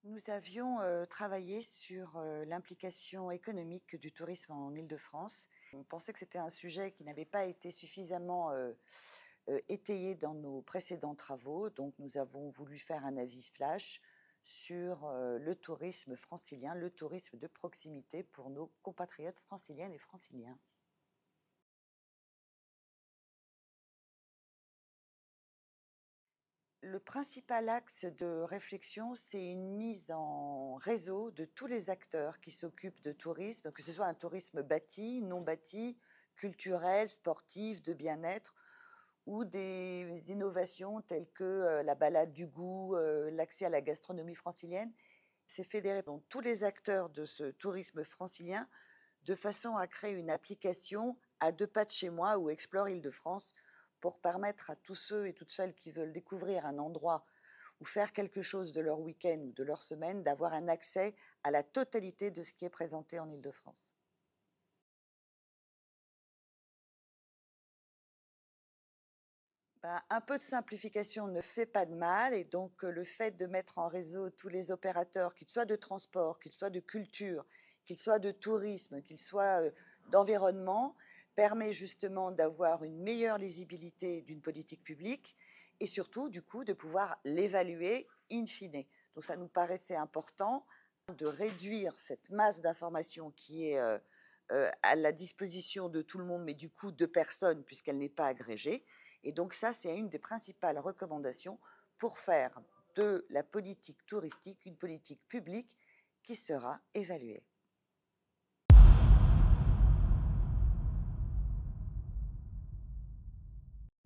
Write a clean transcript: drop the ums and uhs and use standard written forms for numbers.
Nous avions travaillé sur l'implication économique du tourisme en Île-de-France. On pensait que c'était un sujet qui n'avait pas été suffisamment étayé dans nos précédents travaux, donc nous avons voulu faire un avis flash sur le tourisme francilien, le tourisme de proximité pour nos compatriotes franciliennes et franciliens. Le principal axe de réflexion, c'est une mise en réseau de tous les acteurs qui s'occupent de tourisme, que ce soit un tourisme bâti, non bâti, culturel, sportif, de bien-être, ou des innovations telles que la balade du goût, l'accès à la gastronomie francilienne. C'est fédérer donc tous les acteurs de ce tourisme francilien de façon à créer une application à 2 pas de chez moi ou Explore Île-de-France pour permettre à tous ceux et toutes celles qui veulent découvrir un endroit ou faire quelque chose de leur week-end ou de leur semaine, d'avoir un accès à la totalité de ce qui est présenté en Île-de-France. Ben, un peu de simplification ne fait pas de mal et donc le fait de mettre en réseau tous les opérateurs, qu'ils soient de transport, qu'ils soient de culture, qu'ils soient de tourisme, qu'ils soient d'environnement, permet justement d'avoir une meilleure lisibilité d'une politique publique et surtout du coup de pouvoir l'évaluer in fine. Donc ça nous paraissait important de réduire cette masse d'informations qui est à la disposition de tout le monde, mais du coup de personne puisqu'elle n'est pas agrégée. Et donc ça, c'est une des principales recommandations pour faire de la politique touristique une politique publique qui sera évaluée.